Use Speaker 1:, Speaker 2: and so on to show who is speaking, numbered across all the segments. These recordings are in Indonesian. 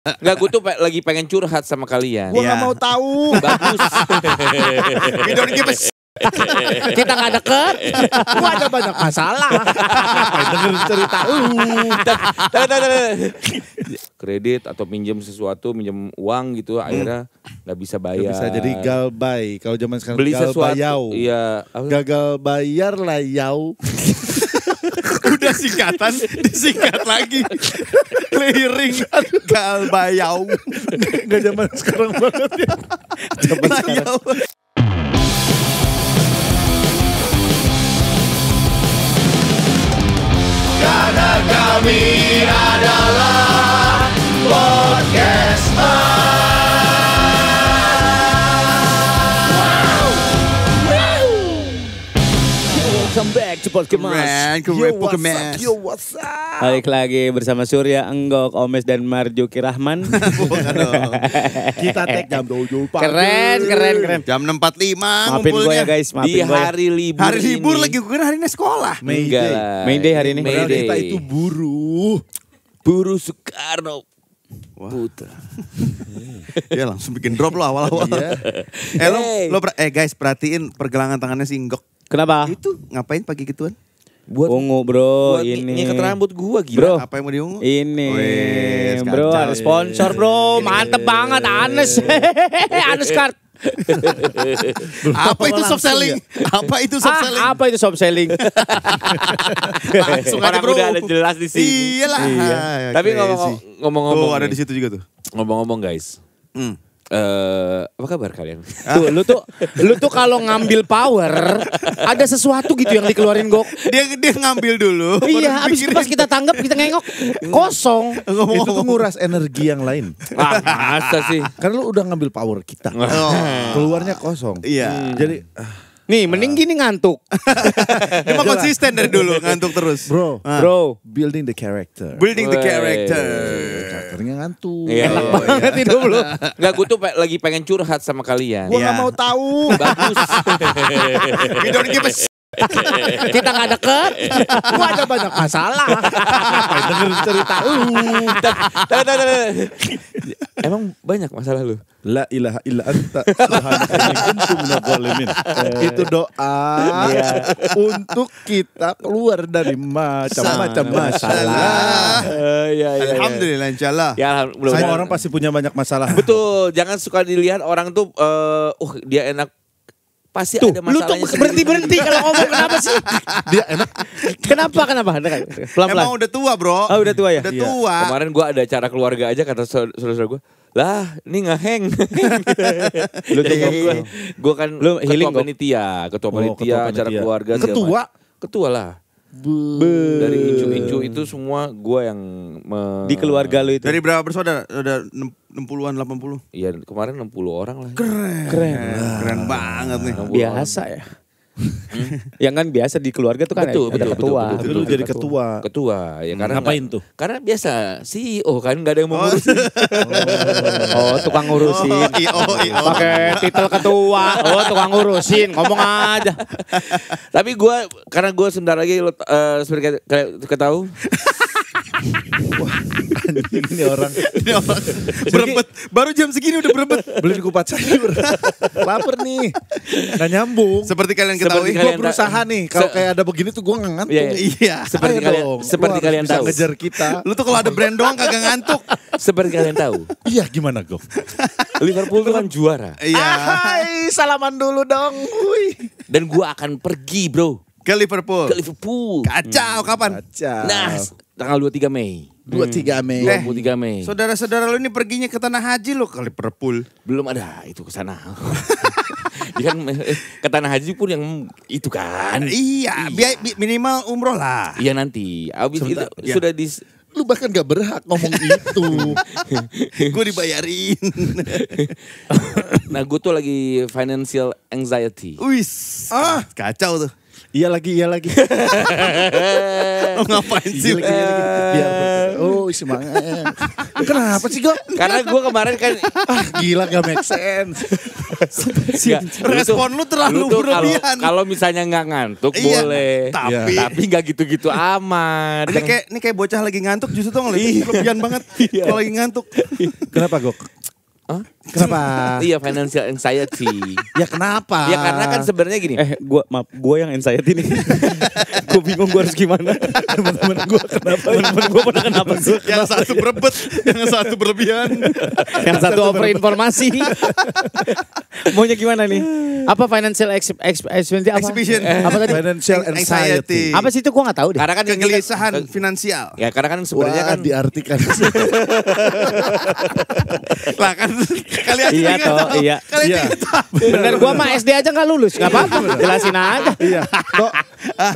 Speaker 1: Enggak, gue tuh lagi pengen curhat sama kalian.
Speaker 2: Gua nggak mau tahu.
Speaker 1: Bagus.
Speaker 3: We don't give a shit.
Speaker 2: Kita nggak deket. Gua ada banyak masalah. Ngapain denger cerita lu?
Speaker 1: Kredit atau minjem sesuatu, minjem uang gitu, akhirnya nggak bisa bayar.
Speaker 2: Gak bisa jadi galbay. Kalau zaman sekarang
Speaker 1: Beli sesuatu.
Speaker 2: galbayau.
Speaker 1: Iya.
Speaker 2: Gagal bayar lah yau.
Speaker 3: Udah singkatan, disingkat lagi. Clearing, galbayau.
Speaker 2: Gak zaman sekarang banget ya. Zaman sekarang.
Speaker 3: Karena kami adalah Podcast
Speaker 4: Welcome back to Podcast
Speaker 2: Yo what's up?
Speaker 4: Balik lagi bersama Surya Enggok, Omes dan Marjuki Rahman.
Speaker 2: Kita tag jam 7 pagi.
Speaker 4: Keren.
Speaker 3: Jam 6.45
Speaker 4: Maafin gue ya guys,
Speaker 1: Di
Speaker 4: maafin gue ya.
Speaker 1: hari libur
Speaker 3: Hari libur
Speaker 1: ini.
Speaker 3: lagi, gue kira hari ini sekolah.
Speaker 1: Enggak lah.
Speaker 4: May Day hari ini.
Speaker 1: May
Speaker 2: Padahal
Speaker 1: Day.
Speaker 2: kita itu buruh.
Speaker 1: Buru Soekarno Putra.
Speaker 3: Ya langsung bikin drop lo awal-awal.
Speaker 1: Hey.
Speaker 3: Guys, perhatiin pergelangan tangannya si Enggok.
Speaker 4: Kenapa?
Speaker 3: Itu ngapain pagi gituan?
Speaker 1: Buat
Speaker 4: Ungu bro,
Speaker 1: buat
Speaker 4: ini.
Speaker 1: nyikat rambut gua gila.
Speaker 4: Bro.
Speaker 3: Apa yang mau diungu?
Speaker 4: Ini
Speaker 3: Wes,
Speaker 4: bro,
Speaker 3: kacau.
Speaker 4: ada sponsor bro, mantep banget, Anes. Anes card.
Speaker 3: Apa itu soft selling? Apa itu soft selling?
Speaker 4: Apa itu soft selling?
Speaker 3: Langsung aja
Speaker 1: Orang
Speaker 3: bro.
Speaker 1: udah ada jelas di sini.
Speaker 3: Iyalah.
Speaker 4: Iya.
Speaker 1: Tapi
Speaker 3: Crazy.
Speaker 1: ngomong-ngomong
Speaker 3: Tuh ada
Speaker 1: nih.
Speaker 3: di situ juga tuh.
Speaker 1: Ngomong-ngomong guys.
Speaker 3: Hmm.
Speaker 1: Apa kabar kalian?
Speaker 4: Tuh, lu tuh kalau ngambil power, ada sesuatu gitu yang dikeluarin Gok.
Speaker 3: Dia ngambil dulu.
Speaker 4: Iya,
Speaker 3: baru
Speaker 4: abis itu
Speaker 3: pikirin.
Speaker 4: pas kita tanggap, kita ngengok, kosong.
Speaker 2: Itu tuh nguras energi yang lain.
Speaker 1: Ah, masa sih?
Speaker 2: Karena lu udah ngambil power kita.
Speaker 3: Oh.
Speaker 2: Keluarnya kosong.
Speaker 3: Iya.
Speaker 2: Jadi
Speaker 4: Nih, mending gini ngantuk.
Speaker 3: Dia mah konsisten dari dulu ngantuk terus.
Speaker 2: bro,
Speaker 4: Bro,
Speaker 2: building the character.
Speaker 3: Building the
Speaker 1: Wey.
Speaker 3: character.
Speaker 2: Karakternya ngantuk.
Speaker 1: Iya.
Speaker 4: enak banget hidup lu.
Speaker 1: Enggak, gue tuh lagi pengen curhat sama kalian.
Speaker 2: Gua nggak
Speaker 3: Iya.
Speaker 2: mau tahu.
Speaker 1: Bagus.
Speaker 3: We don't give a shit.
Speaker 4: Kita nggak deket.
Speaker 2: Gua ada banyak masalah. Ngapain denger cerita lu?
Speaker 1: Emang banyak masalah lu?
Speaker 2: La ilaha illa anta subhanaka inni kuntu minadz zalimin. Itu doa untuk kita keluar dari macam-macam masalah.
Speaker 1: Iya.
Speaker 3: Alhamdulillah insyaallah.
Speaker 1: Ya alhamdulillah.
Speaker 2: Semua orang pasti punya banyak masalah.
Speaker 1: Betul, jangan suka dilihat orang tuh dia enak. Pasti
Speaker 4: Tuh,
Speaker 1: ada
Speaker 4: lu tuh
Speaker 1: masalahnya.
Speaker 4: berhenti kalau ngomong kenapa sih?
Speaker 2: Dia enak.
Speaker 4: Kenapa? Pelan-pelan.
Speaker 3: Emang udah tua bro.
Speaker 4: Oh, udah tua ya?
Speaker 3: Udah
Speaker 2: Iya.
Speaker 3: tua.
Speaker 1: Kemarin gue ada acara keluarga aja, kata saudara gue, lah ini ngeheng.
Speaker 4: Lu tuh
Speaker 1: Gue kan
Speaker 4: Lu healing,
Speaker 1: ketua
Speaker 4: Gok?
Speaker 1: panitia,
Speaker 2: ketua
Speaker 1: acara
Speaker 2: panitia.
Speaker 1: keluarga.
Speaker 2: Ketua?
Speaker 1: Ketua lah. Dari incu-incu itu semua gue yang
Speaker 4: di keluarga lu itu.
Speaker 3: Dari berapa bersaudara? Udah 60-an 80.
Speaker 1: Iya, kemarin 60 orang lah.
Speaker 3: Keren banget nih.
Speaker 1: 60
Speaker 4: Biasa ya. Yang kan biasa di keluarga tuh kan
Speaker 1: Betul,
Speaker 4: ada
Speaker 1: betul,
Speaker 4: ketua.
Speaker 1: betul,
Speaker 2: Tapi lu jadi ketua.
Speaker 1: Ketua, ya karena
Speaker 2: Ngapain
Speaker 1: nggak-
Speaker 2: tuh?
Speaker 1: Karena biasa CEO kan nggak ada yang mau ngurusin.
Speaker 4: Oh, tukang ngurusin. Pakai titel ketua. Oh, tukang ngurusin. Ngomong aja.
Speaker 1: Tapi karena gue sebentar lagi seperti kayak tahu.
Speaker 2: Ini orang
Speaker 3: Ini orang berebet. Baru jam segini udah berebet.
Speaker 2: beli di kupat sayur. Lapar nih. Gak nyambung.
Speaker 3: Seperti kalian
Speaker 1: Seperti
Speaker 3: ketahui.
Speaker 1: kalian-
Speaker 2: Gue berusaha nih. Kalau kayak ada begini tuh gue gak ngantuk.
Speaker 1: Iya,
Speaker 3: Iya.
Speaker 1: Seperti
Speaker 2: Ayo
Speaker 1: kalian,
Speaker 2: dong,
Speaker 1: seperti
Speaker 2: lu harus
Speaker 1: kalian
Speaker 2: bisa
Speaker 1: tahu.
Speaker 2: ngejar kita.
Speaker 3: Lu tuh kalau ada brand doang kagak ngantuk.
Speaker 1: Seperti kalian tahu.
Speaker 2: Iya gimana Gok?
Speaker 1: Liverpool itu kan juara.
Speaker 3: Iya.
Speaker 2: Hai, salaman dulu dong. Hui.
Speaker 1: Dan gue akan pergi bro
Speaker 3: Ke Liverpool.
Speaker 1: ke Liverpool.
Speaker 3: Kacau kapan?
Speaker 2: Kacau.
Speaker 1: Nah, tanggal 23 Mei.
Speaker 2: 23 Mei.
Speaker 1: 23 Mei.
Speaker 3: Saudara-saudara lu ini perginya ke tanah haji lo ke Liverpool.
Speaker 1: Belum ada itu ke sana. Dia kan ke tanah haji pun yang itu kan.
Speaker 3: Iya, minimal umroh lah.
Speaker 1: Iya nanti. Abis itu
Speaker 3: Sebentar, iya.
Speaker 1: sudah
Speaker 2: Lu bahkan gak berhak ngomong itu.
Speaker 3: Gue dibayarin.
Speaker 1: Nah, gue tuh lagi financial anxiety.
Speaker 3: Wis. Kacau tuh.
Speaker 2: Iya lagi.
Speaker 3: Lo ngapain sih?
Speaker 2: Iya lagi. Biar semangat. Kenapa sih Go?
Speaker 1: Karena gue kemarin kan
Speaker 2: Gila gak make sense.
Speaker 1: Nggak,
Speaker 3: Respon lu terlalu berlebihan.
Speaker 1: Kalau misalnya nggak ngantuk
Speaker 3: Iya,
Speaker 1: boleh,
Speaker 3: tapi
Speaker 1: nggak gitu-gitu amat.
Speaker 3: ini kayak bocah lagi ngantuk justru tuh ngeliat berlebihan banget kalau lagi ngantuk.
Speaker 2: Kenapa Go?
Speaker 1: Hah?
Speaker 2: Kenapa?
Speaker 1: Iya, financial anxiety.
Speaker 2: Ya kenapa?
Speaker 1: Ya karena kan sebenarnya gini.
Speaker 4: Gua yang anxiety nih. Gua bingung gua harus gimana.
Speaker 2: Teman-teman gue kenapa?
Speaker 4: Temen gua pada kenapa sih?
Speaker 3: Yang satu berebet, yang satu berlebihan.
Speaker 4: Yang satu over informasi. Maunya gimana nih? Apa financial exhibition apa?
Speaker 3: Exhibition.
Speaker 4: Apa tadi?
Speaker 2: Financial anxiety.
Speaker 4: Apa sih itu gua nggak tahu deh.
Speaker 1: Karena kan
Speaker 3: Kegelisahan finansial.
Speaker 1: Ya karena kan sebenarnya
Speaker 2: Wah,
Speaker 1: kan
Speaker 2: diartikan.
Speaker 3: Lah kan kalian
Speaker 4: Iya
Speaker 3: juga
Speaker 4: toh,
Speaker 3: tahu.
Speaker 4: iya.
Speaker 3: Kalian
Speaker 2: Iya.
Speaker 3: juga tahu.
Speaker 4: Bener gua mah SD aja nggak lulus, nggak apa-apa. Jelasin aja.
Speaker 2: Iya. Kok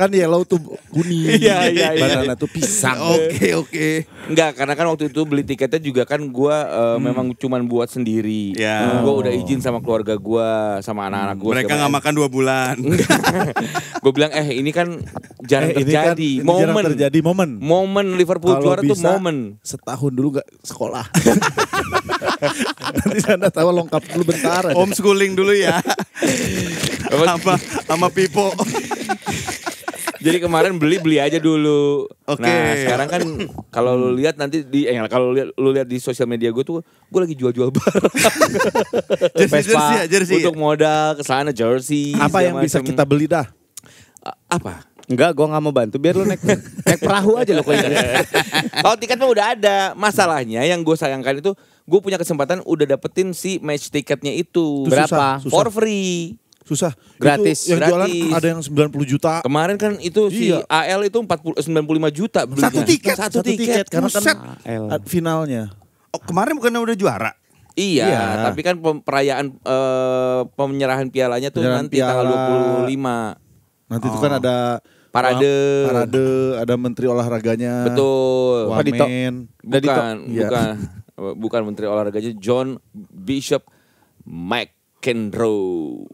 Speaker 2: kan yellow tuh kuning.
Speaker 1: Iya.
Speaker 2: Banana tuh pisang.
Speaker 3: Oke.
Speaker 1: enggak, karena kan waktu itu beli tiketnya juga kan gua memang cuman buat sendiri.
Speaker 3: Ya.
Speaker 1: Gua udah izin sama keluarga gua, sama anak-anak gua.
Speaker 3: Mereka nggak makan 2 bulan.
Speaker 1: Gue bilang ini kan jarang
Speaker 2: Ini kan
Speaker 1: terjadi.
Speaker 2: jarang terjadi momen.
Speaker 1: Momen Liverpool
Speaker 2: Kalau
Speaker 1: juara tuh
Speaker 2: bisa,
Speaker 1: momen.
Speaker 2: setahun dulu gak sekolah. Nanti sana tahu lengkap dulu bentar aja.
Speaker 3: Homeschooling dulu ya. sama Pipo.
Speaker 1: Jadi kemarin beli aja dulu.
Speaker 3: Oke.
Speaker 1: Nah sekarang kan kalau lu lihat nanti kalau lu lihat di sosial media gue tuh gue lagi jual barang.
Speaker 3: Jersey.
Speaker 1: Untuk modal ke sana jersey.
Speaker 2: Apa yang
Speaker 1: segala
Speaker 2: bisa
Speaker 1: macem.
Speaker 2: kita beli dah?
Speaker 1: Apa?
Speaker 4: Enggak, gua nggak mau bantu. Biar lu naik perahu aja lo kok ini.
Speaker 1: Kalau tiket mah udah ada. Masalahnya yang gue sayangkan itu gue punya kesempatan udah dapetin si match tiketnya itu.
Speaker 2: Itu
Speaker 4: Berapa?
Speaker 2: susah.
Speaker 1: For free.
Speaker 2: Susah.
Speaker 4: Gratis.
Speaker 2: Itu yang jualan
Speaker 1: Gratis.
Speaker 2: ada yang 90 juta.
Speaker 1: Kemarin kan itu si
Speaker 2: Iya.
Speaker 1: AL itu 95 juta belinya.
Speaker 3: Satu tiket?
Speaker 1: Satu tiket.
Speaker 2: Karena kan
Speaker 3: Buset.
Speaker 2: finalnya.
Speaker 3: Oh, kemarin bukannya udah juara?
Speaker 1: Iya,
Speaker 2: Iya.
Speaker 1: tapi kan perayaan penyerahan pialanya tuh
Speaker 2: Penyerahan
Speaker 1: nanti tanggal
Speaker 2: piala.
Speaker 1: 25.
Speaker 2: Nanti itu kan ada
Speaker 1: Parade.
Speaker 2: ada menteri olahraganya.
Speaker 1: Betul.
Speaker 2: Wamen. Iya.
Speaker 1: Bukan menteri olahraganya, John Bishop McEnroe.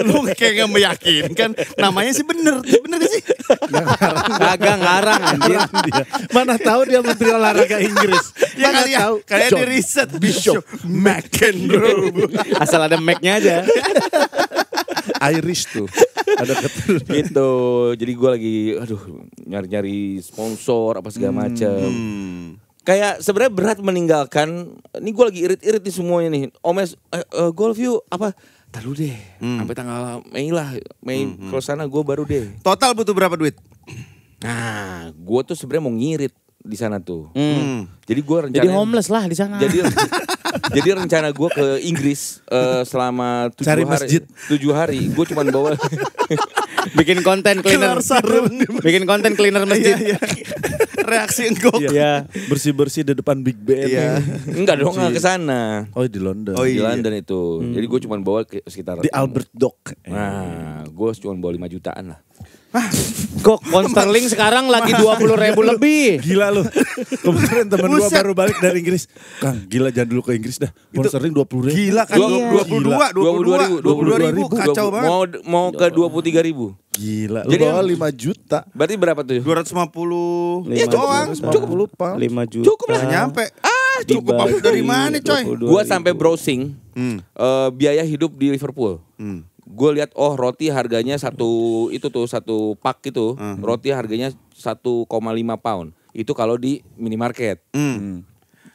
Speaker 3: Lu kayak gak meyakinkan. Namanya sih bener gak sih?
Speaker 4: Kagak ngarang anjir.
Speaker 2: Dia. Mana tahu dia menteri olahraga Inggris.
Speaker 3: Ya
Speaker 2: Mana
Speaker 3: kali ya,
Speaker 2: tahu.
Speaker 3: kalian
Speaker 2: John
Speaker 3: di riset Bishop McEnroe.
Speaker 4: Asal ada Mac-nya aja.
Speaker 2: Irish tuh. Ada keturunan.
Speaker 1: Gitu. Jadi gue lagi nyari-nyari sponsor apa segala macam. Kayak sebenarnya berat meninggalkan. Ini gue lagi irit-irit nih semuanya nih. Omes golf view apa? Tahu deh. Sampai tanggal Mei lah. Mei kalau sana gue baru deh.
Speaker 3: Total butuh berapa duit?
Speaker 1: Nah, gue tuh sebenarnya mau ngirit di sana tuh. Jadi gue rencana.
Speaker 4: Jadi homeless lah di sana.
Speaker 1: Jadi rencana gue ke Inggris selama 7
Speaker 2: Cari
Speaker 1: hari.
Speaker 2: masjid.
Speaker 1: 7 hari. Gue cuma bawa.
Speaker 4: bikin konten cleaner. Bikin konten cleaner masjid.
Speaker 3: Iya. Reaksi enggok.
Speaker 4: Iya.
Speaker 2: Bersih-bersih di depan Big Ben.
Speaker 3: Iya.
Speaker 1: Enggak dong, nggak ke sana.
Speaker 2: Oh di London.
Speaker 3: Oh,
Speaker 1: Di
Speaker 3: iya.
Speaker 1: London itu. Jadi gue cuma bawa sekitar
Speaker 2: Di Albert Dock.
Speaker 1: Nah, gue cuma bawa 5 jutaan lah.
Speaker 4: Kok pound sterling sekarang lagi 20.000 lebih.
Speaker 2: Gila lu. Kemarin temen gua
Speaker 3: Buset.
Speaker 2: baru balik dari Inggris. Kang, gila jangan dulu ke Inggris dah. Pound sterling 20.000.
Speaker 3: Gila kan?
Speaker 1: Iya.
Speaker 3: 22 ribu kacau banget.
Speaker 1: Mau ke 23.000.
Speaker 2: Gila. Lu
Speaker 1: Jadi
Speaker 2: bawa 5 juta.
Speaker 1: Berarti berapa tuh?
Speaker 3: 250.
Speaker 4: Iya,
Speaker 3: doang.
Speaker 2: 250 pound.
Speaker 4: 5 juta.
Speaker 1: Cukup lah.
Speaker 3: Nggak nyampe. Cukup
Speaker 4: Dibagi
Speaker 3: dari mana coy?
Speaker 4: 22.000.
Speaker 1: Gue sampai browsing biaya hidup di Liverpool. Gue lihat roti harganya satu pak itu roti harganya 1,5 pound. Itu kalau di minimarket.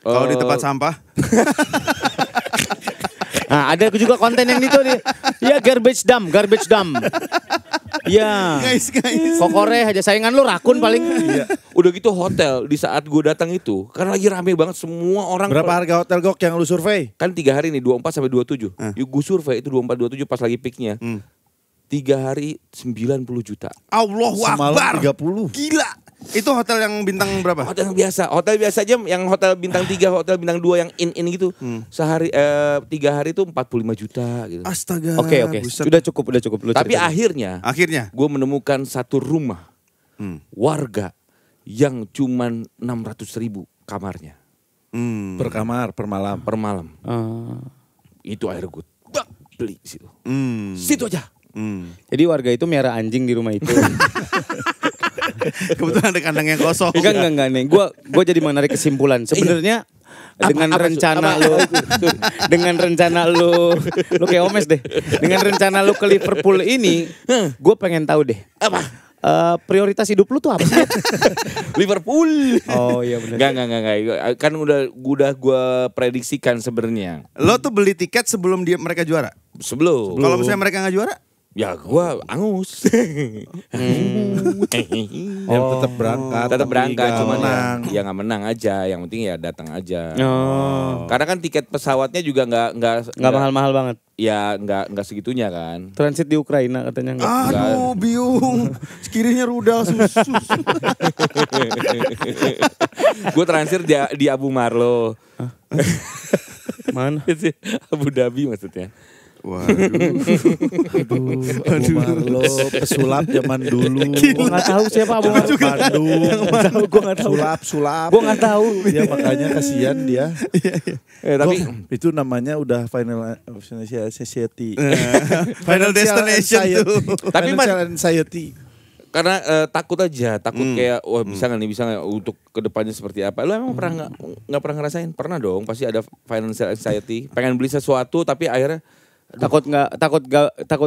Speaker 3: Kalau di tempat sampah.
Speaker 4: Nah, ada juga konten yang itu nih. Ya garbage dump. Ya.
Speaker 3: Guys.
Speaker 4: Kokore aja saingan lu rakun paling.
Speaker 1: Udah gitu hotel di saat gue datang itu karena lagi rame banget semua orang.
Speaker 2: Berapa harga hotel Gok yang lu survei?
Speaker 1: Kan 3 hari nih 24 sampai 27. Yuk gue survei itu 24 27 pas lagi peaknya. 3 hari 90 juta.
Speaker 3: Allahu
Speaker 2: Semalam
Speaker 3: Akbar.
Speaker 2: 30.
Speaker 3: Gila. Itu hotel yang bintang berapa?
Speaker 1: Hotel yang biasa aja yang hotel bintang 3, hotel bintang 2 yang in gitu. Sehari 3 hari itu 45 juta gitu.
Speaker 3: Astaga.
Speaker 4: Oke.
Speaker 3: buset.
Speaker 4: Sudah cukup. Lu
Speaker 1: Tapi
Speaker 4: cerita.
Speaker 3: Akhirnya.
Speaker 1: gue menemukan satu rumah warga yang cuman 600.000 kamarnya
Speaker 2: Per kamar, per malam.
Speaker 1: per malam. Itu akhirnya gue beli situ. Situ aja.
Speaker 4: Jadi warga itu miara anjing di rumah itu.
Speaker 3: Kebetulan ada kandang yang kosong.
Speaker 4: Enggak nih. Gua jadi menarik kesimpulan. Sebenarnya dengan rencana lu kayak Omes deh. Dengan rencana lu ke Liverpool ini, gue pengen tahu deh.
Speaker 1: Apa?
Speaker 4: Prioritas hidup lu tuh apa sih?
Speaker 1: Liverpool.
Speaker 4: Oh iya benar.
Speaker 1: Enggak. Kan udah gue prediksikan sebenarnya.
Speaker 3: Lo tuh beli tiket sebelum mereka juara?
Speaker 1: Sebelum.
Speaker 3: Kalau misalnya mereka nggak juara?
Speaker 1: Ya gue angus.
Speaker 2: Yang tetap berangkat.
Speaker 1: Tetap berangkat,
Speaker 2: nggak
Speaker 1: cuman
Speaker 2: menang.
Speaker 1: ya nggak menang aja. Yang penting ya datang aja.
Speaker 4: Oh.
Speaker 1: Karena kan tiket pesawatnya juga
Speaker 4: Nggak mahal-mahal banget.
Speaker 1: Ya nggak segitunya kan.
Speaker 4: Transit di Ukraina katanya nggak.
Speaker 3: Aduh, biung. Sekirinya rudal susu.
Speaker 1: Gue transfer di Abu Marlo.
Speaker 4: Mana?
Speaker 1: Abu Dhabi maksudnya.
Speaker 3: Waduh.
Speaker 2: Aduh, Marlo, pesulap zaman dulu.
Speaker 4: Gue nggak tahu siapa Abu Marlo.
Speaker 2: Bandung. Gue nggak tahu. Sulap.
Speaker 4: Gue nggak tahu.
Speaker 2: Ya makanya kasihan dia.
Speaker 1: Tapi
Speaker 2: Itu namanya udah Final Society.
Speaker 3: Final Destination tuh.
Speaker 1: Tapi
Speaker 2: Financial Anxiety.
Speaker 1: karena takut kayak wah bisa nggak untuk kedepannya seperti apa. Lo emang pernah nggak pernah ngerasain? Pernah dong, pasti ada financial anxiety. Pengen beli sesuatu tapi akhirnya
Speaker 4: Takut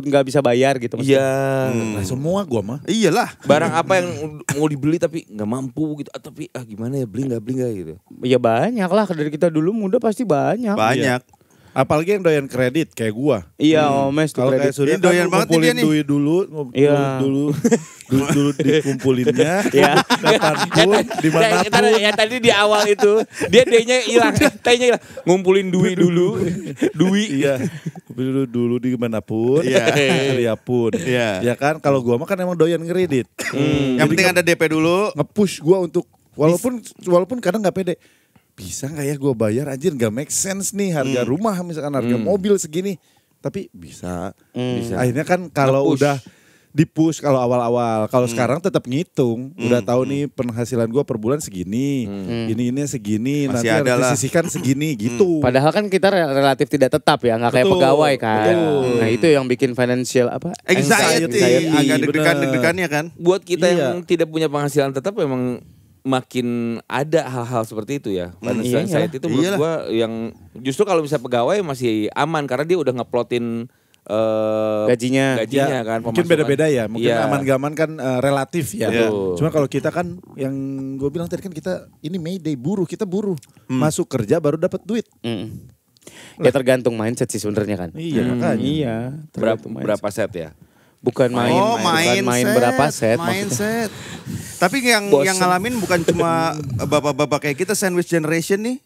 Speaker 4: nggak bisa bayar gitu maksudnya.
Speaker 1: iya.
Speaker 2: Nah, semua gua mah.
Speaker 3: Iyalah.
Speaker 1: Barang apa yang mau dibeli tapi nggak mampu gitu, tapi gimana ya beli nggak gitu.
Speaker 4: Ya banyak lah, dari kita dulu muda pasti banyak.
Speaker 3: Banyak.
Speaker 2: Apalagi yang doyan kredit kayak gua.
Speaker 4: Iya, Omes tuh
Speaker 2: Kalau
Speaker 4: kredit.
Speaker 2: kayak sudah
Speaker 3: Ini doyan banget nih dia
Speaker 2: ngumpulin
Speaker 3: nih.
Speaker 2: duit dulu,
Speaker 4: Iya.
Speaker 2: dulu dikumpulinnya.
Speaker 4: Iya.
Speaker 2: Kapanpun, dimanapun.
Speaker 1: Ya tadi di awal itu dia D-nya hilang, T-nya hilang. Ngumpulin duit dulu, duit.
Speaker 2: Iya. Dulu dimanapun,
Speaker 3: Iya.
Speaker 2: diapun.
Speaker 3: Iya.
Speaker 2: Ya kan, kalau gua mah kan emang doyan kredit.
Speaker 3: Yang penting ada DP dulu.
Speaker 2: Nge-push gua untuk walaupun kadang nggak pede. Bisa nggak ya gue bayar, anjir nggak make sense nih harga rumah misalkan harga mobil segini, tapi bisa. Akhirnya kan kalau
Speaker 1: Nge-push.
Speaker 2: udah di-push kalau awal-awal, kalau sekarang tetap ngitung, udah tahu nih penghasilan gue per bulan segini, ini segini,
Speaker 3: Masih
Speaker 2: nanti
Speaker 3: ada
Speaker 2: harus
Speaker 3: lah.
Speaker 2: disisihkan segini gitu.
Speaker 4: Padahal kan kita relatif tidak tetap ya, nggak kayak
Speaker 2: Betul,
Speaker 4: pegawai kan.
Speaker 2: betul.
Speaker 4: Nah itu yang bikin financial apa?
Speaker 3: Anxiety. Agak deg-degan ya kan.
Speaker 1: Buat kita
Speaker 2: Iya.
Speaker 1: yang tidak punya penghasilan tetap memang makin ada hal-hal seperti itu ya. Financial
Speaker 4: Iya,
Speaker 1: anxiety itu menurut
Speaker 3: iyalah.
Speaker 1: gua yang justru kalau bisa pegawai masih aman karena dia udah ngeplotin
Speaker 4: Gajinya.
Speaker 1: kan.
Speaker 2: Mungkin
Speaker 1: pemasukan.
Speaker 2: beda-beda ya, mungkin
Speaker 1: Iya.
Speaker 2: aman gak aman kan relatif ya.
Speaker 1: Betul.
Speaker 2: Cuma kalau kita kan yang gue bilang tadi kan kita ini Mayday buruh, kita buruh, masuk kerja baru dapat duit.
Speaker 4: Ya tergantung mindset sih sebenarnya kan.
Speaker 2: Iya makanya.
Speaker 4: Iya. tergantung mindset.
Speaker 1: berapa set ya?
Speaker 4: Bukan main berapa set.
Speaker 3: Mindset. Tapi yang
Speaker 1: Bosen.
Speaker 3: ngalamin bukan cuma bapak-bapak kayak kita sandwich generation nih.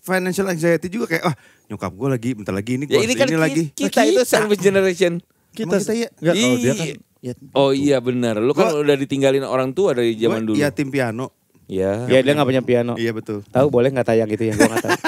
Speaker 3: Financial anxiety juga kayak nyokap gue lagi bentar lagi ini
Speaker 1: Ya
Speaker 3: gua
Speaker 1: ini
Speaker 3: harus
Speaker 1: kan
Speaker 3: ini lagi.
Speaker 1: kita itu sandwich generation.
Speaker 3: Emang kita ya?
Speaker 2: Enggak, kalau dia kan ya,
Speaker 1: Oh iya benar. Lu kan udah ditinggalin orang tua dari zaman dulu.
Speaker 3: Iya tim piano.
Speaker 1: Ya.
Speaker 4: Ya dia nggak punya piano.
Speaker 3: Iya betul.
Speaker 4: Tahu boleh nggak tayang gitu ya? Gue nggak tahu.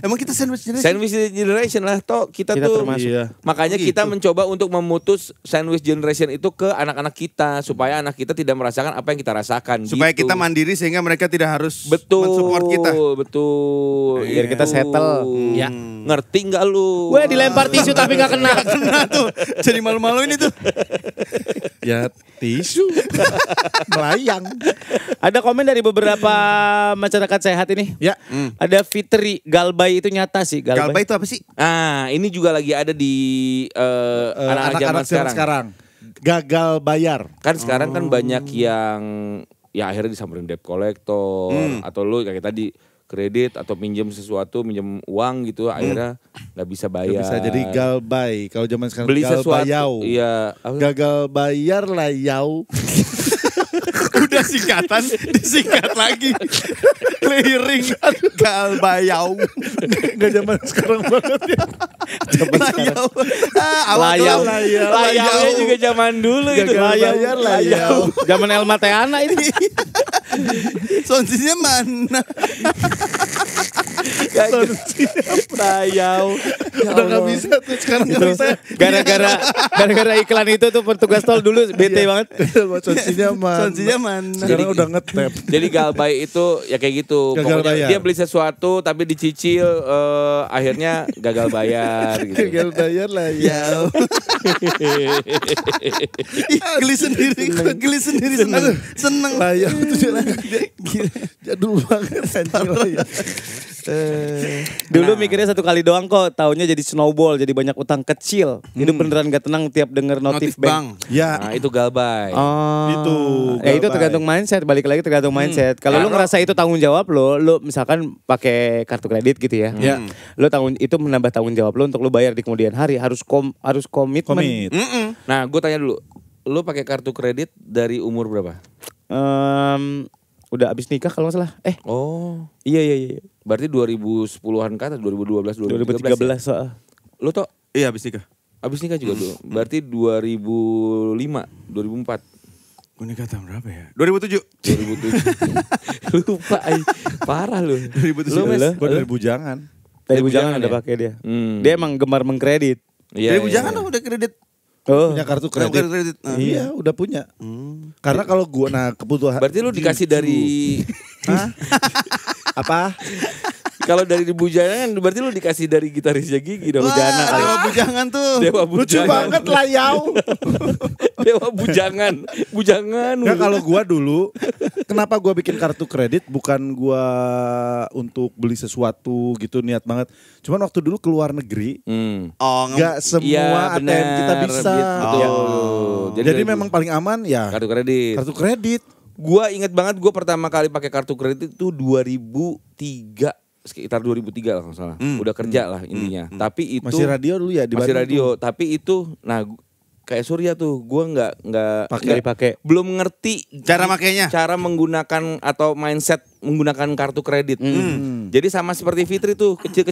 Speaker 3: Emang kita sandwich generation.
Speaker 1: Sandwich generation lah toh kita
Speaker 4: Kita
Speaker 1: tuh
Speaker 4: termasuk.
Speaker 2: Iya.
Speaker 1: makanya
Speaker 3: Oh,
Speaker 1: kita
Speaker 3: gitu.
Speaker 1: mencoba untuk memutus sandwich generation itu ke anak-anak kita supaya anak kita tidak merasakan apa yang kita rasakan
Speaker 3: Supaya
Speaker 1: gitu.
Speaker 3: kita mandiri sehingga mereka tidak harus
Speaker 1: betul
Speaker 3: mensupport kita.
Speaker 1: betul
Speaker 4: Biar kita settle.
Speaker 1: ya ngerti nggak lu?
Speaker 4: Gue dilempar tisu tapi nggak kena.
Speaker 3: Nah tuh, jadi malu-maluin itu.
Speaker 2: ya tisu melayang.
Speaker 4: Ada komen dari beberapa masyarakat sehat ini.
Speaker 2: Ya.
Speaker 4: Ada Fitri Galbay itu nyata sih.
Speaker 3: Galbay itu apa sih?
Speaker 1: Ini juga lagi ada di anak-anak zaman sekarang.
Speaker 2: Gagal bayar.
Speaker 1: Kan sekarang kan banyak yang ya akhirnya disamperin debt collector atau lu kayak tadi kredit atau minjem sesuatu, minjem uang gitu akhirnya nggak bisa
Speaker 2: Gak
Speaker 1: bayar.
Speaker 2: bisa jadi galbay. Kalau zaman sekarang
Speaker 1: beli sesuatu.
Speaker 2: galbayau.
Speaker 1: Iya.
Speaker 2: Gagal bayar layau.
Speaker 3: Udah singkatan, disingkat lagi. Clearing Galbayau.
Speaker 2: Gak zaman sekarang banget ya.
Speaker 3: Layau.
Speaker 4: Layau.
Speaker 1: Layaunya juga zaman dulu itu.
Speaker 2: Gagal bayar layau.
Speaker 4: Zaman Elma Teana ini.
Speaker 3: Sonsinya mana?
Speaker 1: Tayau.
Speaker 2: Udah gak bisa tuh sekarang
Speaker 4: Itu
Speaker 2: gak bisa.
Speaker 4: gara-gara iklan itu tuh petugas tol dulu bete banget.
Speaker 2: Sonsinya man.
Speaker 3: Sonsinya man.
Speaker 2: Sekarang udah ngetap.
Speaker 1: Jadi galbay itu ya kayak gitu.
Speaker 2: Gagal
Speaker 1: Pokoknya
Speaker 2: bayar.
Speaker 1: dia beli sesuatu tapi dicicil akhirnya gagal bayar gitu.
Speaker 2: Gagal bayar lah ya.
Speaker 3: Geli sendiri, seneng.
Speaker 2: Lah ya itu jadul banget anjing lah ya.
Speaker 4: Dulu mikirnya satu kali doang kok, taunya jadi snowball, jadi banyak utang kecil. Hidup beneran gak tenang tiap denger notif bank.
Speaker 2: Ya
Speaker 1: Nah itu galbay.
Speaker 4: Oh,
Speaker 2: Itu,
Speaker 4: ya itu
Speaker 2: galbay.
Speaker 4: tergantung mindset, balik lagi tergantung mindset. Kalau lu ngerasa itu tanggung jawab lu misalkan pakai kartu kredit gitu ya.
Speaker 2: Ya.
Speaker 4: Lu itu menambah tanggung jawab lu untuk lu bayar di kemudian hari, harus komitmen.
Speaker 2: komit.
Speaker 1: Nah gue tanya dulu, lu pakai kartu kredit dari umur berapa?
Speaker 4: Udah abis nikah kalau nggak salah.
Speaker 1: Oh,
Speaker 4: Iya.
Speaker 1: berarti 2010-an ke atas, 2012,
Speaker 4: 2013
Speaker 1: 2013 ya?
Speaker 4: soal.
Speaker 1: Lu toh
Speaker 3: Iya habis nikah.
Speaker 1: abis nikah juga dulu. Berarti 2005, 2004.
Speaker 3: Gue nikah tahun berapa ya? 2007.
Speaker 1: 2007. Lupa, parah lu.
Speaker 3: 2007.
Speaker 1: Lu Mes?
Speaker 2: Gue dari bujangan.
Speaker 4: Dari
Speaker 1: Dari
Speaker 4: bujangan
Speaker 1: bujangan
Speaker 4: ada
Speaker 1: ya?
Speaker 4: pakai dia.
Speaker 1: Hmm.
Speaker 4: Dia emang gemar mengkredit.
Speaker 1: Iya,
Speaker 3: Dari bujangan dong udah kredit.
Speaker 4: Oh.
Speaker 2: Punya kartu
Speaker 3: Udah
Speaker 2: kredit.
Speaker 3: kredit.
Speaker 2: Iya udah punya. Karena kalau gue kebutuhan.
Speaker 1: Berarti lu dikasih dari
Speaker 2: Hah? Apa?
Speaker 1: kalau dari di bujangan berarti lu dikasih dari gitarisnya Gigi dong.
Speaker 3: Wah, Dewa bujangan tuh.
Speaker 1: Dewa
Speaker 2: Lucu
Speaker 1: bujangan.
Speaker 2: banget lah yau.
Speaker 1: Dewa bujangan. Bujangan.
Speaker 2: Nggak, kalau gua dulu, kenapa gua bikin kartu kredit bukan gua untuk beli sesuatu gitu niat banget. Cuman waktu dulu ke luar negeri,
Speaker 3: Oh,
Speaker 2: nggak semua
Speaker 1: Iya,
Speaker 2: ATM kita
Speaker 1: benar.
Speaker 2: bisa.
Speaker 1: Betul.
Speaker 2: Jadi
Speaker 1: dari-
Speaker 2: memang paling aman ya
Speaker 1: kartu kredit.
Speaker 2: kartu kredit.
Speaker 1: Gua inget banget gua pertama kali pakai kartu kredit itu 2003, sekitar 2003 lah kalau nggak salah. Udah kerja lah intinya. Tapi itu
Speaker 2: Masih radio dulu ya di
Speaker 1: masih
Speaker 2: Bandung
Speaker 1: radio,
Speaker 2: tuh.
Speaker 1: tapi itu kayak Surya tuh, gua nggak
Speaker 4: Pakai.
Speaker 1: belum ngerti
Speaker 3: Cara makainya.
Speaker 1: cara menggunakan atau mindset menggunakan kartu kredit. Jadi sama seperti Fitri tuh kecil.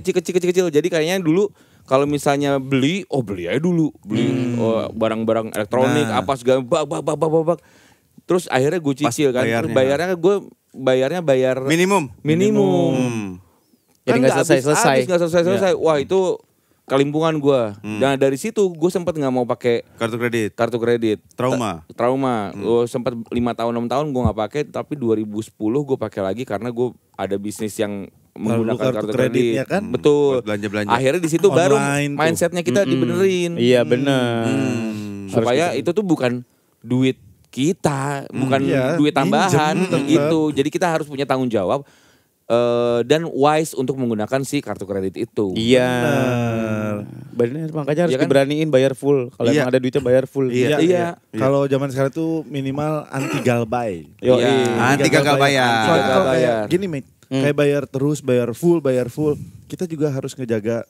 Speaker 1: Jadi kayaknya dulu kalau misalnya beli aja dulu, beli barang-barang elektronik apa segala bak. Terus akhirnya gue cicil
Speaker 3: Pas
Speaker 1: kan,
Speaker 3: bayarnya.
Speaker 1: terus bayarnya bayar
Speaker 3: Minimum.
Speaker 4: Jadi nggak
Speaker 1: nggak
Speaker 4: selesai-selesai.
Speaker 1: nggak selesai. Wah itu kelimpungan gue. Dan dari situ gue sempat nggak mau pakai
Speaker 3: Kartu kredit.
Speaker 1: kartu kredit.
Speaker 3: Trauma.
Speaker 1: Trauma. Gue sempat 5 tahun 6 tahun gue nggak pakai, tapi 2010 gue pakai lagi karena gue ada bisnis yang menggunakan
Speaker 2: kartu
Speaker 1: kartu
Speaker 2: kreditnya
Speaker 1: kredit.
Speaker 2: kan?
Speaker 1: Betul.
Speaker 3: Buat belanja-belanja.
Speaker 1: Akhirnya di situ baru
Speaker 2: Online tuh.
Speaker 1: mindsetnya kita dibenerin.
Speaker 4: Iya bener.
Speaker 1: Supaya itu tuh bukan duit kita, bukan
Speaker 2: Iya,
Speaker 1: duit tambahan
Speaker 2: minjem,
Speaker 1: gitu. Jadi kita harus punya tanggung jawab dan wise untuk menggunakan si kartu kredit itu.
Speaker 4: Iya. Bener, makanya harus
Speaker 1: Iya kan?
Speaker 4: diberaniin bayar full. Kalau
Speaker 3: Iya.
Speaker 4: emang ada duitnya bayar full.
Speaker 3: Iya.
Speaker 1: Iya.
Speaker 2: Kalau zaman sekarang tuh minimal anti galbay.
Speaker 4: Yo,
Speaker 1: Iya.
Speaker 3: Anti gagal bayar.
Speaker 2: Soalnya
Speaker 1: gagal
Speaker 2: kalau kayak
Speaker 1: bayar.
Speaker 2: gini mate, kayak bayar terus, bayar full. Kita juga harus ngejaga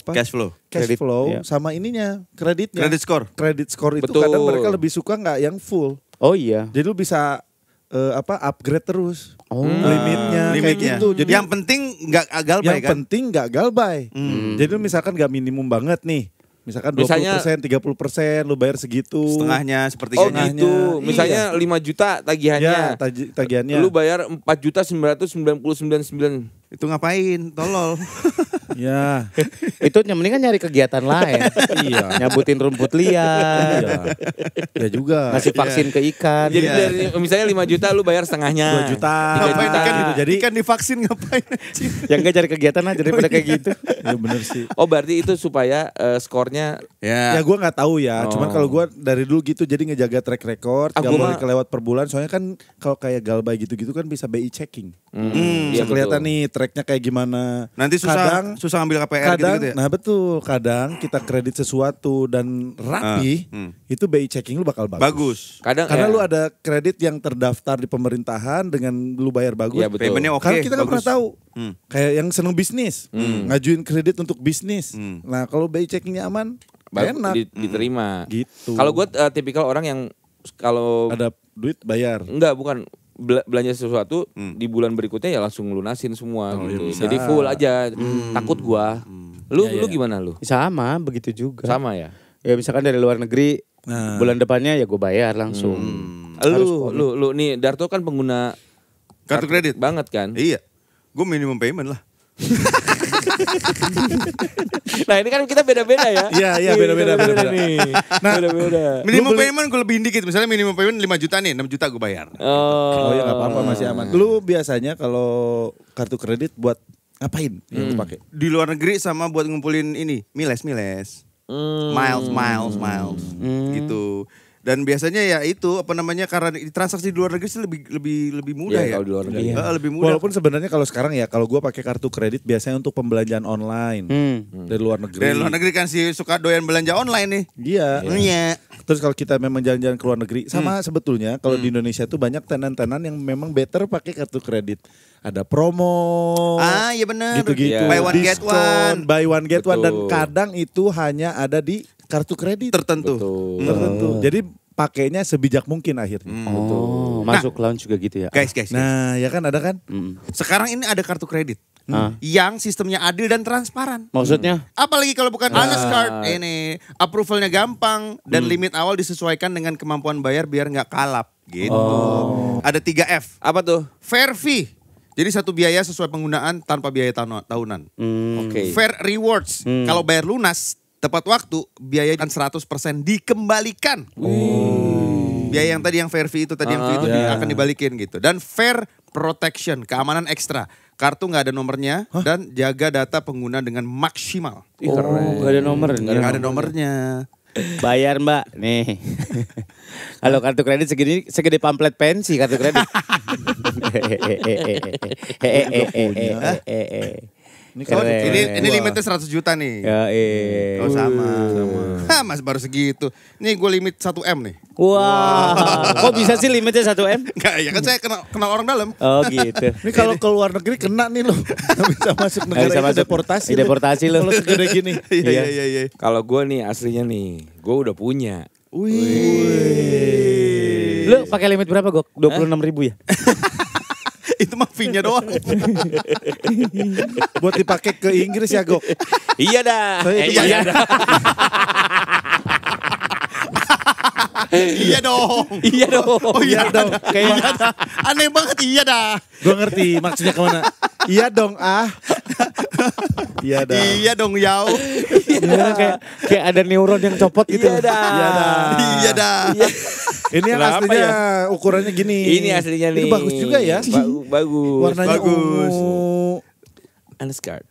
Speaker 3: Cash flow.
Speaker 2: cash
Speaker 4: Kredit,
Speaker 2: flow
Speaker 4: iya.
Speaker 2: sama ininya, kreditnya.
Speaker 3: Credit score.
Speaker 2: Credit score itu
Speaker 1: Betul.
Speaker 2: kadang mereka lebih suka nggak yang full.
Speaker 4: Oh iya.
Speaker 2: Jadi lu bisa upgrade terus limitnya kayak
Speaker 3: Limitnya.
Speaker 2: gitu. Jadi
Speaker 3: yang penting nggak gagal
Speaker 2: yang
Speaker 3: bayar kan.
Speaker 2: penting nggak galbay. Jadi lu misalkan nggak minimum banget nih. Misalkan 20%, 30% lu bayar segitu.
Speaker 3: Setengahnya
Speaker 1: Oh
Speaker 3: sepertiganya.
Speaker 1: gitu.
Speaker 2: Iya.
Speaker 1: Misalnya 5 juta tagihannya.
Speaker 2: Ya, tagihannya.
Speaker 1: Lu bayar 4.999.9.
Speaker 3: Itu ngapain? Tolol.
Speaker 2: Ya.
Speaker 4: Itu yang mending kan nyari kegiatan lain.
Speaker 2: Iya.
Speaker 4: Nyabutin rumput liar.
Speaker 2: Iya. Ya juga.
Speaker 4: Ngasih vaksin ke ikan.
Speaker 1: Jadi
Speaker 3: Iya.
Speaker 1: dari misalnya 5 juta lu bayar setengahnya.
Speaker 2: 2 juta.
Speaker 1: 3
Speaker 3: Ngapain
Speaker 1: juta.
Speaker 3: ikan
Speaker 2: gitu. Jadi
Speaker 3: ikan divaksin ngapain? anjing?
Speaker 4: Yang enggak cari kegiatan aja daripada kayak gitu.
Speaker 2: ya bener sih.
Speaker 1: Oh berarti itu supaya skornya
Speaker 2: Ya
Speaker 3: Ya.
Speaker 2: gue nggak tahu ya.
Speaker 1: Oh.
Speaker 2: Cuman kalau gue dari dulu gitu jadi ngejaga track record.
Speaker 1: Ah,
Speaker 2: Gak
Speaker 1: gua
Speaker 2: boleh
Speaker 1: mah-
Speaker 2: kelewat per bulan. Soalnya kan kalau kayak galbay gitu-gitu kan bisa BI checking.
Speaker 1: iya,
Speaker 2: Bisa kelihatan
Speaker 1: betul.
Speaker 2: nih tracknya kayak gimana.
Speaker 3: Nanti susah ambil KPR
Speaker 2: kadang,
Speaker 3: gitu ya.
Speaker 2: nah betul. Kadang kita kredit sesuatu dan rapi, itu BI checking lu bakal bagus.
Speaker 3: Bagus.
Speaker 1: Kadang
Speaker 2: Karena
Speaker 1: ya,
Speaker 2: lu ada kredit yang terdaftar di pemerintahan dengan lu bayar bagus.
Speaker 1: Iya, betul.
Speaker 3: Paymentnya oke.
Speaker 2: Karena kita nggak
Speaker 3: bagus.
Speaker 2: pernah tahu.
Speaker 3: Hmm.
Speaker 2: Kayak yang seneng bisnis, ngajuin kredit untuk bisnis. Nah kalau BI checkingnya aman, enak.
Speaker 1: diterima.
Speaker 2: Gitu.
Speaker 1: Kalau gue tipikal orang yang kalau
Speaker 2: Ada duit bayar.
Speaker 1: enggak bukan belanja sesuatu di bulan berikutnya ya langsung lunasin semua
Speaker 2: Oh,
Speaker 1: gitu.
Speaker 2: iya bisa.
Speaker 1: Jadi full aja. Takut gua. Lu
Speaker 2: Iya,
Speaker 1: lu
Speaker 2: iya.
Speaker 1: gimana lu?
Speaker 4: Sama, begitu juga.
Speaker 1: Sama ya?
Speaker 4: Ya misalkan dari luar negeri,
Speaker 2: Nah.
Speaker 4: bulan depannya ya gue bayar langsung.
Speaker 1: Lu nih Darto kan pengguna
Speaker 3: Kartu kredit.
Speaker 1: banget kan?
Speaker 3: Iya. Gue minimum payment lah.
Speaker 1: Nah ini kan kita beda-beda ya.
Speaker 2: Iya, beda-beda.
Speaker 1: nih.
Speaker 2: Nah,
Speaker 1: beda-beda.
Speaker 3: Minimum payment gue lebih dikit. Misalnya minimum payment 5 juta nih, 6 juta gue bayar.
Speaker 2: Oh ya nggak apa-apa, masih aman. Lu biasanya kalau kartu kredit buat ngapain yang lu pakai?
Speaker 3: Di luar negeri sama buat ngumpulin ini, miles. Miles. Gitu. Dan biasanya ya itu apa namanya, karena transaksi di luar negeri sih lebih mudah
Speaker 1: Iya,
Speaker 3: ya.
Speaker 1: kalau di luar negeri.
Speaker 3: Lebih mudah.
Speaker 2: Walaupun sebenarnya kalau sekarang ya, kalau gue pakai kartu kredit biasanya untuk pembelanjaan online dari luar negeri.
Speaker 3: Dari luar negeri kan sih suka doyan belanja online nih.
Speaker 2: Iya.
Speaker 3: Iya.
Speaker 2: Terus kalau kita memang jalan-jalan ke luar negeri, sama sebetulnya kalau di Indonesia tuh banyak tenan-tenan yang memang better pakai kartu kredit. Ada promo.
Speaker 3: Ah, iya benar.
Speaker 2: Gitu-gitu.
Speaker 3: Buy one get one.
Speaker 2: Buy one get one, dan
Speaker 1: Betul.
Speaker 2: kadang itu hanya ada di kartu kredit
Speaker 3: Tertentu.
Speaker 2: tertentu. Jadi pakainya sebijak mungkin akhirnya.
Speaker 4: Oh, masuk lounge juga gitu ya.
Speaker 3: Guys.
Speaker 2: Nah, ya kan ada kan?
Speaker 3: Sekarang ini ada kartu kredit yang sistemnya adil dan transparan.
Speaker 4: Maksudnya?
Speaker 3: Apalagi kalau bukan honest card, ini approvalnya gampang dan limit awal disesuaikan dengan kemampuan bayar biar nggak kalap gitu. Ada 3 F.
Speaker 1: Apa tuh?
Speaker 3: Fair fee. Jadi satu biaya sesuai penggunaan tanpa biaya tahunan.
Speaker 1: Oke.
Speaker 3: Fair rewards. Kalau bayar lunas tepat waktu, biaya kan 100% dikembalikan. Biaya yang tadi yang fair fee itu tadi yang fee itu akan dibalikin gitu. Dan fair protection, keamanan ekstra. Kartu nggak ada nomornya dan jaga data pengguna dengan maksimal.
Speaker 4: Gak ada nomor.
Speaker 3: Nggak ada nomornya.
Speaker 4: Bayar mbak, nih. Kalau kartu kredit segede pamflet pensi kartu kredit.
Speaker 2: Ini
Speaker 3: Oh,
Speaker 4: Keren.
Speaker 3: ini limitnya 100 juta nih.
Speaker 4: Ya,
Speaker 3: Oh sama. Hah, mas baru segitu. Nih gue limit 1M nih.
Speaker 4: Wah, kok bisa sih limitnya 1M?
Speaker 3: Enggak, ya kan saya kenal orang dalam.
Speaker 4: Oh gitu.
Speaker 2: Ini kalau ke luar negeri kena nih lo. Nggak bisa masuk negara
Speaker 4: bisa
Speaker 2: itu,
Speaker 4: masuk.
Speaker 2: deportasi.
Speaker 4: Deportasi lo.
Speaker 2: Kalau segede gini.
Speaker 3: Iya.
Speaker 1: Kalau gue nih aslinya nih, gue udah punya.
Speaker 4: Lu pakai limit berapa Gok? 26.000 ya?
Speaker 3: Itu mah fee-nya doang.
Speaker 2: Buat dipakai ke Inggris ya, Gok.
Speaker 1: Iya dah.
Speaker 3: Iya dah. Iya dong.
Speaker 1: Iya dong.
Speaker 3: Oh iya dong.
Speaker 2: Kayak
Speaker 3: Aneh banget iya dah.
Speaker 2: gue ngerti maksudnya kemana. Iya dong Iya dah.
Speaker 3: Iya dong yau.
Speaker 4: Iya, kayak ada neuron yang copot gitu.
Speaker 1: Iya dah.
Speaker 3: Iya dah.
Speaker 2: Ini yang
Speaker 1: Kenapa
Speaker 2: aslinya
Speaker 1: ya?
Speaker 2: ukurannya gini.
Speaker 1: Ini aslinya nih.
Speaker 2: Ini bagus juga ya.
Speaker 1: Bagus.
Speaker 2: Warnanya
Speaker 3: Bagus.
Speaker 2: ungu.
Speaker 1: Unuscard.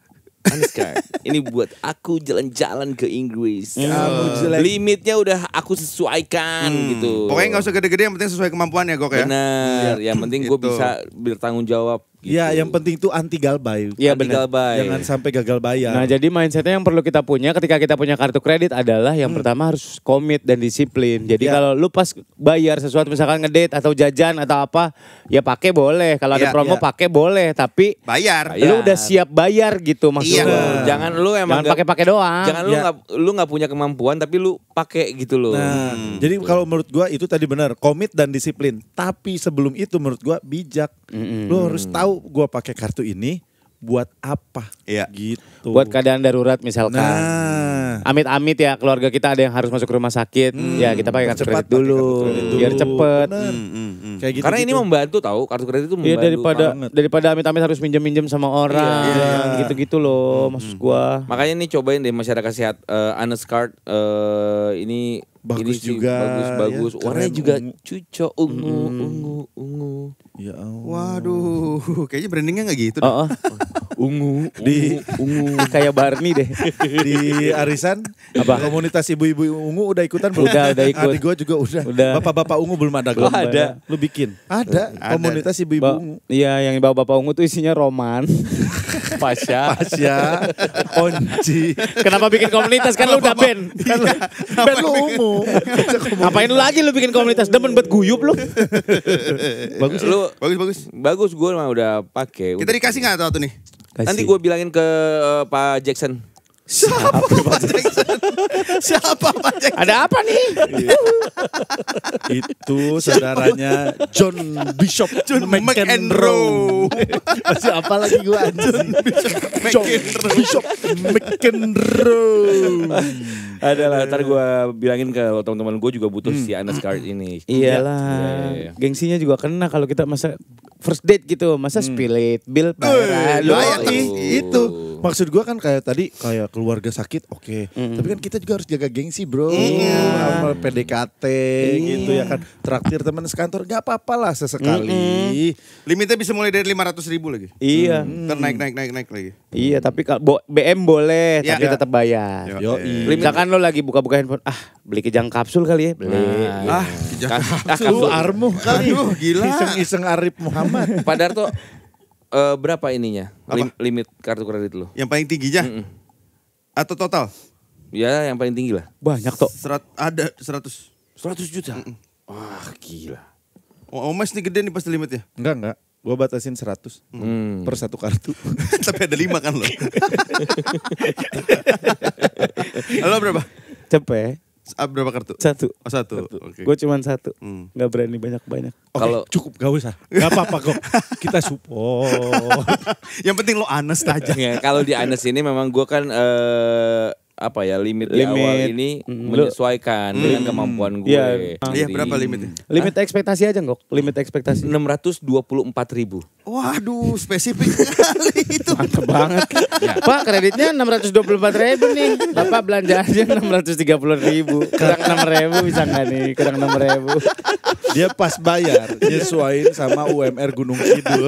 Speaker 1: Ini buat aku jalan-jalan ke Inggris.
Speaker 2: Kamu jelek.
Speaker 1: Limitnya udah aku sesuaikan gitu.
Speaker 3: Pokoknya nggak usah gede-gede, yang penting sesuai kemampuan ya Gok ya.
Speaker 1: Benar. Yang penting gue
Speaker 3: Gitu.
Speaker 1: bisa bertanggung jawab. Gitu.
Speaker 2: Iya, yang penting itu anti galbay.
Speaker 4: Iya
Speaker 1: Anti
Speaker 4: benar.
Speaker 1: galbay.
Speaker 2: Jangan sampai gagal bayar.
Speaker 4: Nah jadi mindsetnya yang perlu kita punya ketika kita punya kartu kredit adalah yang pertama harus komit dan disiplin. Jadi
Speaker 2: Ya.
Speaker 4: kalau lu pas bayar sesuatu misalkan ngedate atau jajan atau apa, ya pakai boleh. Kalau ada
Speaker 3: Ya,
Speaker 4: promo
Speaker 2: ya.
Speaker 4: pakai boleh. Tapi
Speaker 3: Bayar.
Speaker 1: Bayar.
Speaker 4: lu udah siap bayar gitu maksudnya.
Speaker 3: Iya.
Speaker 1: Jangan lu emang
Speaker 4: Jangan pakai-pakai doang.
Speaker 1: Jangan
Speaker 2: Ya.
Speaker 1: lu nggak punya kemampuan tapi lu pakai gitu loh.
Speaker 2: Nah, jadi kalau menurut gua itu tadi benar, komit dan disiplin. Tapi sebelum itu menurut gua bijak. Lu harus tahu gua pakai kartu ini buat apa.
Speaker 3: Iya.
Speaker 2: Gitu.
Speaker 4: Buat keadaan darurat misalkan.
Speaker 2: Nah,
Speaker 4: Amit-amit ya keluarga kita ada yang harus masuk rumah sakit. Ya kita pakai kartu
Speaker 2: Percepat
Speaker 4: kredit dulu.
Speaker 2: pakai kartu kredit dulu.
Speaker 4: Biar cepet.
Speaker 2: Bener. Kayak gitu.
Speaker 1: Karena ini membantu tahu kartu kredit itu
Speaker 4: Iya
Speaker 1: membantu. banget.
Speaker 4: daripada amit-amit harus minjem-minjem sama orang.
Speaker 2: Iya.
Speaker 4: Gitu-gitu loh maksud gua.
Speaker 1: Makanya nih cobain deh masyarakat sehat Honest Card ini
Speaker 2: Bagus
Speaker 1: ini sih
Speaker 2: juga,
Speaker 1: bagus.
Speaker 2: ya,
Speaker 1: Warnanya
Speaker 2: keren,
Speaker 1: juga
Speaker 2: ungu.
Speaker 1: cucok ungu.
Speaker 2: Ya Allah.
Speaker 3: Waduh, kayaknya brandingnya nggak gitu.
Speaker 4: Oh,
Speaker 1: Ungu.
Speaker 4: ungu kayak Barney deh.
Speaker 2: Di arisan
Speaker 4: Apa?
Speaker 2: komunitas ibu-ibu ungu udah ikutan belum?
Speaker 4: Udah ikut.
Speaker 2: Adik gua juga udah.
Speaker 4: Udah.
Speaker 2: Bapak-bapak ungu belum ada.
Speaker 1: Oh, ada.
Speaker 2: Lu bikin? Ada. Komunitas ibu-ibu ungu.
Speaker 4: Iya, yang bawa bapak ungu tuh isinya Roman, Pasha.
Speaker 2: Pasya, Onci.
Speaker 4: Kenapa bikin komunitas kan lu udah band?
Speaker 2: Kan lu, band lu ungu.
Speaker 4: Ngapain lu lagi lu bikin komunitas? Demen buat guyup lu.
Speaker 2: Bagus.
Speaker 1: Lu
Speaker 3: Bagus.
Speaker 1: gue mah udah pakai.
Speaker 3: Kita dikasih nggak tuh nih?
Speaker 1: Nanti gue bilangin ke Pak Jackson.
Speaker 3: Siapa Pak Jackson? Siapa Pak Jackson?
Speaker 4: Ada apa nih?
Speaker 2: Itu saudaranya John Bishop
Speaker 3: John
Speaker 2: McEnroe. Masih apa lagi gue anjing? John Bishop McEnroe.
Speaker 1: Adalah, ntar gue bilangin ke teman-teman gue juga butuh si Anas card ini.
Speaker 4: Iyalah,
Speaker 1: Iya.
Speaker 4: gengsinya juga kena kalau kita masa first date gitu, masa split bill bayaran.
Speaker 2: Itu maksud gue kan kayak tadi kayak keluarga sakit oke. Tapi kan kita juga harus jaga gengsi bro. Sama PDKT gitu ya kan. Traktir teman sekantor gak apa-apa lah sesekali.
Speaker 3: Limitnya bisa mulai dari 500.000 lagi.
Speaker 4: Iya,
Speaker 3: Ntar naik lagi.
Speaker 4: iya tapi kalau BM boleh,
Speaker 3: Ya.
Speaker 4: tapi tetap bayar.
Speaker 2: Yoi.
Speaker 4: Misalkan lo lagi buka-buka handphone, beli kejang kapsul kali ya, beli.
Speaker 3: Ah,
Speaker 2: Lu Armuh kali.
Speaker 3: Aduh, gila.
Speaker 2: Iseng-iseng Arif Muhammad.
Speaker 1: Pak Darto, berapa ininya? Limit kartu kredit lo?
Speaker 3: Yang paling tingginya? Atau total?
Speaker 1: Ya, yang paling tinggi lah.
Speaker 4: Banyak toh.
Speaker 3: Ada 100.
Speaker 1: 100 juta. Wah, gila.
Speaker 3: Oh, Omes nih gede nih pasti limitnya.
Speaker 2: Enggak. Gue batasin 100 per satu kartu.
Speaker 3: Tapi ada 5 kan lo. Lo berapa?
Speaker 4: Cepet,
Speaker 3: Berapa kartu?
Speaker 4: satu.
Speaker 3: Oh, satu. Oke.
Speaker 4: Gue cuman satu, nggak berani banyak-banyak.
Speaker 2: Oke,
Speaker 1: Kalau-
Speaker 2: cukup gak usah. Gak apa-apa kok. Kita support.
Speaker 3: Yang penting lo honest aja.
Speaker 1: Ya, kalau di Anas ini memang gue kan limit di awal ini menyesuaikan dengan kemampuan gue.
Speaker 4: Iya.
Speaker 3: Iya, berapa limitnya?
Speaker 4: Limit ekspektasi aja Gok, limit ekspektasi.
Speaker 1: 624.000.
Speaker 3: Waduh, spesifik kali itu.
Speaker 4: Mantap banget. Pak, kreditnya 624.000 nih. Bapak belanjaannya 630.000. Kurang 6.000 bisa nggak nih? Kurang 6.000.
Speaker 2: Dia pas bayar, nyesuaiin sama UMR Gunung Kidul.